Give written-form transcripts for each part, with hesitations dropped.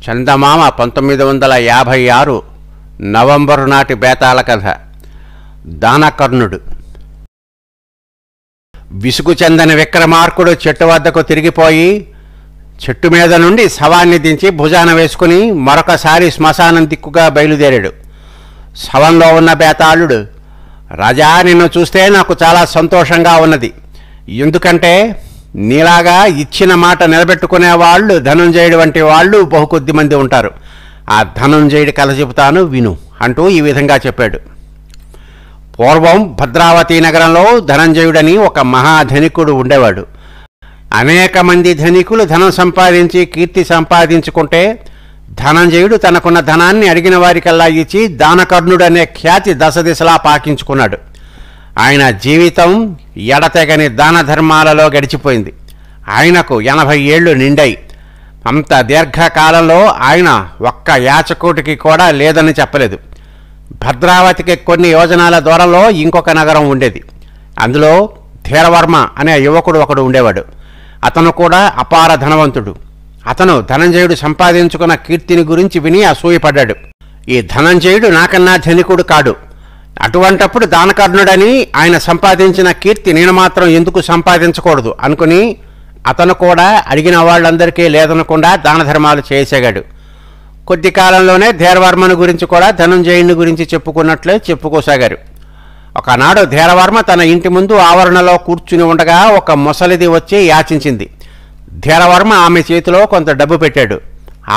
చందమామ 1956 November నాటి బేతాళ కథ. దానకర్ణుడు. విసుగు చెందని విక్రమార్కుడు చెట్టు వద్దకు తిరిగిపోయి చెట్టు మీద నుండి శవాన్ని దించి భుజాన వేసుకుని మరొకసారి శ్మశానం దిక్కుగా బయలుదేరాడు. శవంలో ఉన్న బేతాళుడు, రాజా, నిన్ను చూస్తే నాకు చాలా సంతోషంగా ఉన్నది. ఎందుకంటే నీలాగా ఇచ్చిన మాట నిలబెట్టుకునే వాళ్ళు ధనుంజయుడి వంటి వాళ్ళు బహుకొద్ది మంది ఉంటారు. ఆ ధనుంజయుడి కథ చెబుతాను విను అంటూ ఈ విధంగా చెప్పాడు. పూర్వం భద్రావతి నగరంలో ధనంజయుడని ఒక మహాధనికుడు ఉండేవాడు. అనేక మంది ధనికులు ధనం సంపాదించి కీర్తి సంపాదించుకుంటే ధనంజయుడు తనకున్న ధనాన్ని అడిగిన వారికల్లా ఇచ్చి దానకర్ణుడు అనే ఖ్యాతి దశదిశలా పాకించుకున్నాడు. ఆయన జీవితం ఎడతెగని దాన ధర్మాలలో గడిచిపోయింది. ఆయనకు 80 ఏళ్లు నిండాయి. అంత దీర్ఘకాలంలో ఆయన ఒక్క యాచకోటికి కూడా లేదని చెప్పలేదు. భద్రావతికి కొన్ని యోజనాల దూరంలో ఇంకొక నగరం ఉండేది. అందులో ధీరవర్మ అనే యువకుడు ఒకడు ఉండేవాడు. అతను కూడా అపార ధనవంతుడు. అతను ధనంజయుడు సంపాదించుకున్న కీర్తిని గురించి విని అసూయపడ్డాడు. ఈ ధనంజయుడు నాకన్నా ధనికుడు కాడు, అటువంటప్పుడు దానకర్ణుడని ఆయన సంపాదించిన కీర్తి నేను మాత్రం ఎందుకు సంపాదించకూడదు అనుకుని అతను కూడా అడిగిన వాళ్ళందరికీ లేదనకుండా దాన ధర్మాలు చేసాగాడు. కొద్ది కాలంలోనే ధీరవర్మను గురించి కూడా ధనంజయుని గురించి చెప్పుకున్నట్లే చెప్పుకోసాగారు. ఒకనాడు ధీరవర్మ తన ఇంటి ముందు ఆవరణలో కూర్చుని ఉండగా ఒక ముసలిది వచ్చి యాచించింది. ధీరవర్మ ఆమె చేతిలో కొంత డబ్బు పెట్టాడు.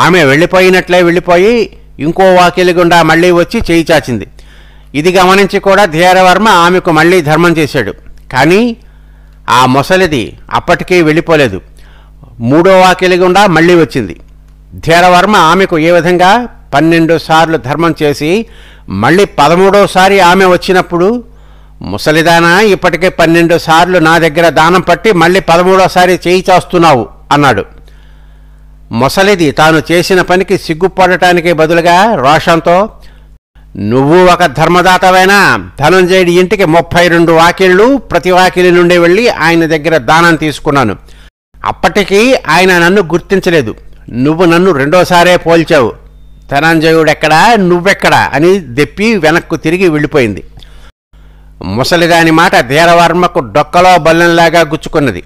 ఆమె వెళ్ళిపోయి ఇంకో వాకిలి గుండా మళ్ళీ వచ్చి చేయి చాచింది. ఇది గమనించి కూడా ధీరవర్మ ఆమెకు మళ్ళీ ధర్మం చేశాడు. కానీ ఆ ముసలిది అప్పటికీ వెళ్ళిపోలేదు. మూడో వాకిలి గుండా మళ్ళీ వచ్చింది. ధీరవర్మ ఆమెకు ఏ విధంగా 12 సార్లు ధర్మం చేసి మళ్ళీ 13వసారి ఆమె వచ్చినప్పుడు, ముసలిదానా, ఇప్పటికే 12 సార్లు నా దగ్గర దానం పట్టి మళ్ళీ 13వసారి చేయి చాస్తున్నావు అన్నాడు. ముసలిది తాను చేసిన పనికి సిగ్గుపడటానికి బదులుగా రోషంతో, నువ్వు ఒక ధర్మదాతవైనా, ధనంజయుడి ఇంటికి 32 వాకిళ్ళు, ప్రతి వాకిలి నుండి వెళ్ళి ఆయన దగ్గర దానం తీసుకున్నాను. అప్పటికీ ఆయన నన్ను గుర్తించలేదు. నువ్వు నన్ను రెండోసారే పోల్చావు. ధనంజయుడెక్కడా, నువ్వెక్కడా అని దెప్పి వెనక్కు తిరిగి వెళ్ళిపోయింది. ముసలిదాని మాట ధీరవర్మకు డొక్కలో బల్లెంలాగా గుచ్చుకున్నది.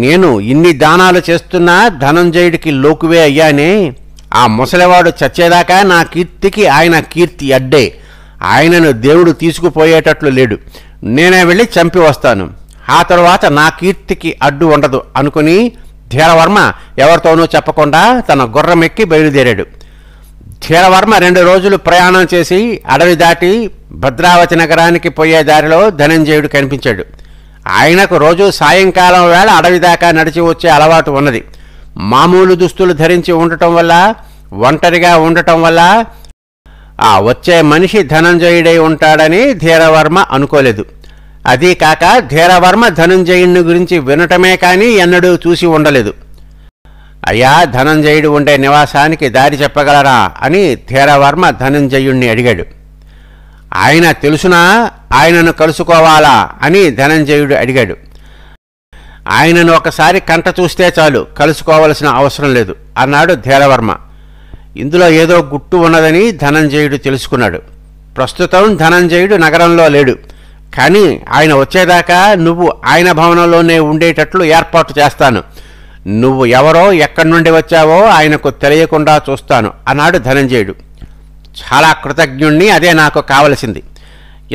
నేను ఇన్ని దానాలు చేస్తున్నా ధనంజయుడికి లోకువే అయ్యానే. ఆ ముసలివాడు చచ్చేదాకా నా కీర్తికి ఆయన కీర్తి అడ్డే. ఆయనను దేవుడు తీసుకుపోయేటట్లు లేడు. నేనే వెళ్ళి చంపి వస్తాను. ఆ తరువాత నా కీర్తికి అడ్డు ఉండదు అనుకుని ధీరవర్మ ఎవరితోనూ చెప్పకుండా తన గుర్రం ఎక్కి బయలుదేరాడు. ధీరవర్మ 2 రోజులు ప్రయాణం చేసి అడవి దాటి భద్రావతి నగరానికి పోయే దారిలో ధనంజయుడు కనిపించాడు. ఆయనకు రోజు సాయంకాలం వేళ అడవి దాకా నడిచి వచ్చే అలవాటు ఉన్నది. మామూలు దుస్తులు ధరించి ఉండటం వల్ల, ఒంటరిగా ఉండటం వల్ల ఆ వచ్చే మనిషి ధనంజయుడై ఉంటాడని ధీరవర్మ అనుకోలేదు. అదీ కాక ధీరవర్మ ధనంజయుడిని గురించి వినటమే కానీ ఎన్నడూ చూసి ఉండలేదు. అయ్యా, ధనంజయుడు ఉండే నివాసానికి దారి చెప్పగలరా అని ధీరవర్మ ధనంజయుణ్ణి అడిగాడు. ఆయన తెలుసునా, ఆయనను కలుసుకోవాలా అని ధనంజయుడు అడిగాడు. ఆయనను ఒకసారి కంట చూస్తే చాలు, కలుసుకోవలసిన అవసరం లేదు అన్నాడు ధీరవర్మ. ఇందులో ఏదో గుట్టు ఉన్నదని ధనంజయుడు తెలుసుకున్నాడు. ప్రస్తుతం ధనంజయుడు నగరంలో లేడు. కానీ ఆయన వచ్చేదాకా నువ్వు ఆయన భవనంలోనే ఉండేటట్లు ఏర్పాటు చేస్తాను. నువ్వు ఎవరో, ఎక్కడి నుండి వచ్చావో ఆయనకు తెలియకుండా చూస్తాను అన్నాడు ధనంజయుడు. చాలా కృతజ్ఞుణ్ణి, అదే నాకు కావలసింది.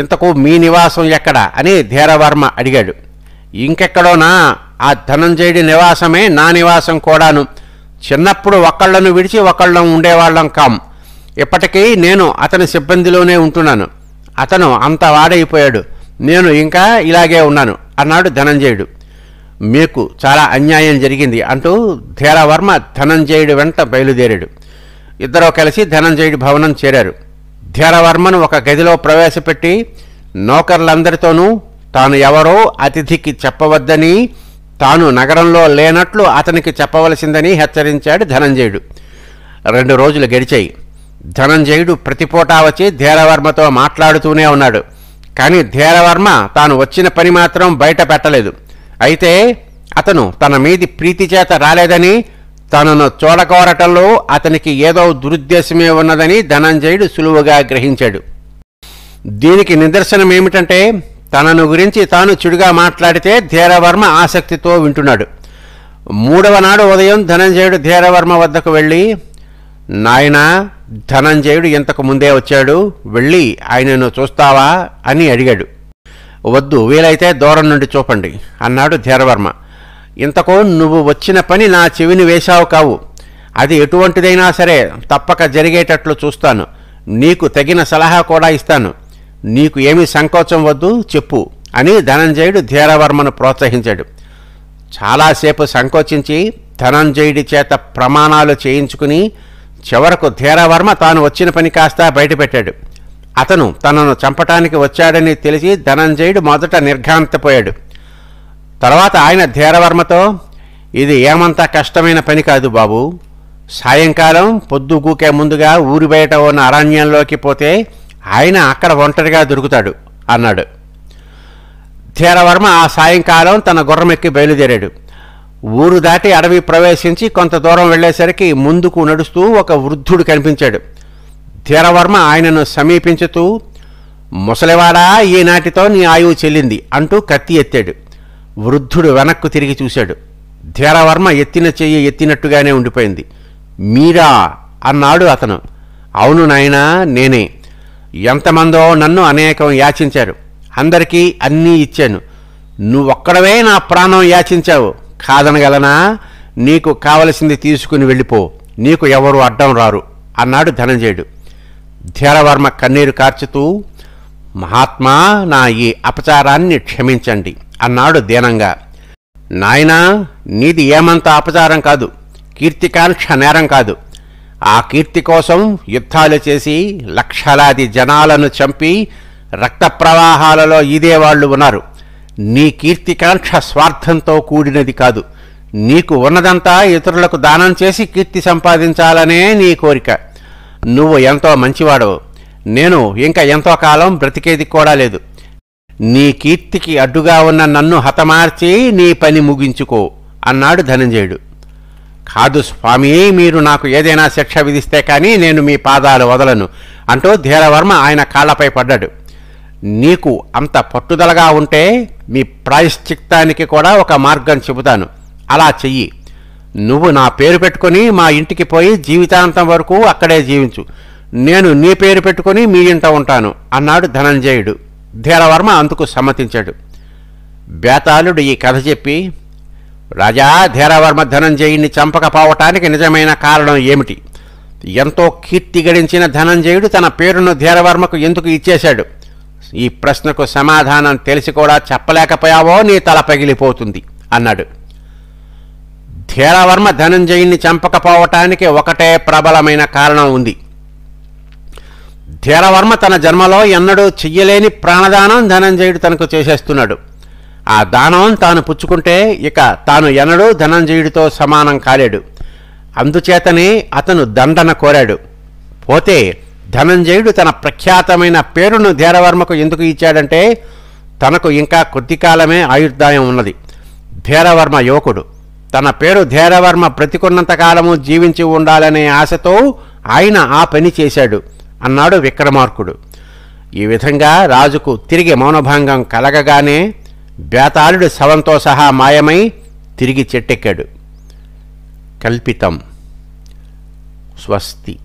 ఇంతకు మీ నివాసం ఎక్కడ అని ధీరవర్మ అడిగాడు. ఇంకెక్కడోనా, ఆ ధనంజయుడి నివాసమే నా నివాసం కూడాను. చిన్నప్పుడు ఒకళ్ళను విడిచి ఒకళ్ళం ఉండేవాళ్ళం కాం. ఇప్పటికీ నేను అతని సిబ్బందిలోనే ఉంటున్నాను. అతను అంత వాడైపోయాడు, నేను ఇంకా ఇలాగే ఉన్నాను అన్నాడు ధనంజయుడు. మీకు చాలా అన్యాయం జరిగింది అంటూ ధీరవర్మ ధనంజయుడి వెంట బయలుదేరాడు. ఇద్దరూ కలిసి ధనంజయుడి భవనం చేరారు. ధీరవర్మను ఒక గదిలో ప్రవేశపెట్టి నౌకర్లందరితోనూ తాను ఎవరో అతిథికి చెప్పవద్దని, తాను నగరంలో లేనట్లు అతనికి చెప్పవలసిందని హెచ్చరించాడు ధనంజయుడు. 2 రోజులు గడిచాయి. ధనంజయుడు ప్రతిపూటా వచ్చి ధీరవర్మతో మాట్లాడుతూనే ఉన్నాడు. కానీ ధీరవర్మ తాను వచ్చిన పని మాత్రం బయట పెట్టలేదు. అయితే అతను తన మీది ప్రీతి చేత రాలేదని, తనను చూడకోరటంలో అతనికి ఏదో దురుద్దేశమే ఉన్నదని ధనంజయుడు సులువుగా గ్రహించాడు. దీనికి నిదర్శనం ఏమిటంటే తనను గురించి తాను చెడుగా మాట్లాడితే ధీరవర్మ ఆసక్తితో వింటున్నాడు. మూడవ నాడు ఉదయం ధనంజయుడు ధీరవర్మ వద్దకు వెళ్ళి, నాయనా, ధనంజయుడు ఇంతకు ముందే వచ్చాడు, వెళ్ళి ఆయనను చూస్తావా అని అడిగాడు. వద్దు, వీలైతే దూరం నుండి చూపండి అన్నాడు ధీరవర్మ. ఇంతకు నువ్వు వచ్చిన పని నా చెవిని వేశావు కావు. అది ఎటువంటిదైనా సరే తప్పక జరిగేటట్లు చూస్తాను. నీకు తగిన సలహా కూడా ఇస్తాను. నీకు ఏమీ సంకోచం వద్దు, చెప్పు అని ధనంజయుడు ధీరవర్మను ప్రోత్సహించాడు. చాలాసేపు సంకోచించి ధనంజయుడి చేత ప్రమాణాలు చేయించుకుని చివరకు ధీరవర్మ తాను వచ్చిన పని కాస్త బయటపెట్టాడు. అతను తనను చంపటానికి వచ్చాడని తెలిసి ధనంజయుడు మొదట నిర్ఘాంతపోయాడు. తర్వాత ఆయన ధీరవర్మతో, ఇది ఏమంతా కష్టమైన పని కాదు బాబు. సాయంకాలం పొద్దుగూకే ముందుగా ఊరి బయట ఉన్న అరణ్యంలోకి పోతే ఆయన అక్కడ ఒంటరిగా దొరుకుతాడు అన్నాడు. ధీరవర్మ ఆ సాయంకాలం తన గుర్రమెక్కి బయలుదేరాడు. ఊరు దాటి అడవి ప్రవేశించి కొంత దూరం వెళ్లేసరికి ముందుకు నడుస్తూ ఒక వృద్ధుడు కనిపించాడు. ధీరవర్మ ఆయనను సమీపించుతూ, ముసలివాడా, ఈనాటితో నీ ఆయువు చెల్లింది అంటూ కత్తి ఎత్తాడు. వృద్ధుడు వెనక్కు తిరిగి చూశాడు. ధీరవర్మ ఎత్తిన చెయ్యి ఎత్తినట్టుగానే ఉండిపోయింది. మీరా అన్నాడు అతను. అవును నాయనా, నేనే. ఎంతమందో నన్ను అనేకం యాచించారు. అందరికీ అన్నీ ఇచ్చాను. నువ్వొక్కడవే నా ప్రాణం యాచించావు. కాదనగలనా? నీకు కావలసింది తీసుకుని వెళ్ళిపో. నీకు ఎవరు అడ్డం రారు అన్నాడు ధనంజయుడు. ధీరవర్మ కన్నీరు కార్చుతూ, మహాత్మా, నా ఈ అపచారాన్ని క్షమించండి అన్నాడు దీనంగా. నాయనా, నీది ఏమంత అపచారం కాదు, కీర్తికాంక్ష నేరం కాదు. ఆ కీర్తి కోసం యుద్ధాలు చేసి లక్షలాది జనాలను చంపి రక్త ప్రవాహాలలో ఈదేవాళ్లు ఉన్నారు. నీ కీర్తికాంక్ష స్వార్థంతో కూడినది కాదు. నీకు ఉన్నదంతా ఇతరులకు దానం చేసి కీర్తి సంపాదించాలనే నీ కోరిక. నువ్వు ఎంతో మంచివాడవు. నేను ఇంకా ఎంతో కాలం బ్రతికేది కూడా లేదు. నీ కీర్తికి అడ్డుగా ఉన్న నన్ను హతమార్చి నీ పని ముగించుకో అన్నాడు ధనంజయుడు. కాదు స్వామి, మీరు నాకు ఏదైనా శిక్ష విధిస్తే కానీ నేను మీ పాదాలు వదలను అంటూ ధీరవర్మ ఆయన కాళ్లపై పడ్డాడు. నీకు అంత పట్టుదలగా ఉంటే మీ ప్రాయశ్చిత్తానికి కూడా ఒక మార్గం చెబుతాను. అలా చెయ్యి. నువ్వు నా పేరు పెట్టుకుని మా ఇంటికి పోయి జీవితాంతం వరకు అక్కడే జీవించు. నేను నీ పేరు పెట్టుకుని మీ ఇంట ఉంటాను అన్నాడు ధనంజయుడు. ధీరవర్మ అందుకు సమ్మతించాడు. బేతాళుడు ఈ కథ చెప్పి, రాజా, ధీరవర్మ ధనంజయుడిని చంపకపోవటానికి నిజమైన కారణం ఏమిటి? ఎంతో కీర్తి గడించిన ధనంజయుడు తన పేరును ధీరవర్మకు ఎందుకు ఇచ్చేశాడు? ఈ ప్రశ్నకు సమాధానం తెలిసి కూడా చెప్పలేకపోయావో నీ తల పగిలిపోతుంది అన్నాడు. ధీరవర్మ ధనంజయుడిని చంపకపోవటానికి ఒకటే ప్రబలమైన కారణం ఉంది. ధీరవర్మ తన జన్మలో ఎన్నడూ చెయ్యలేని ప్రాణదానం ధనంజయుడు తనకు చేసేస్తున్నాడు. ఆ దానం తాను పుచ్చుకుంటే ఇక తాను ఎన్నడూ ధనంజయుడితో సమానం కాలేడు. అందుచేతనే అతను దండన కోరాడు. పోతే ధనంజయుడు తన ప్రఖ్యాతమైన పేరును ధీరవర్మకు ఎందుకు ఇచ్చాడంటే తనకు ఇంకా కొద్ది కాలమే ఆయుర్దాయం ఉన్నది. ధీరవర్మ యువకుడు. తన పేరు ధీరవర్మ బ్రతికున్నంతకాలము జీవించి ఉండాలనే ఆశతో ఆయన ఆ పని చేశాడు అన్నాడు విక్రమార్కుడు. ఈ విధంగా రాజుకు తిరిగి మౌనభంగం కలగగానే బేతాళుడు శవంతో సహా మాయమై తిరిగి చెట్టెక్కాడు. కల్పితం. స్వస్తి.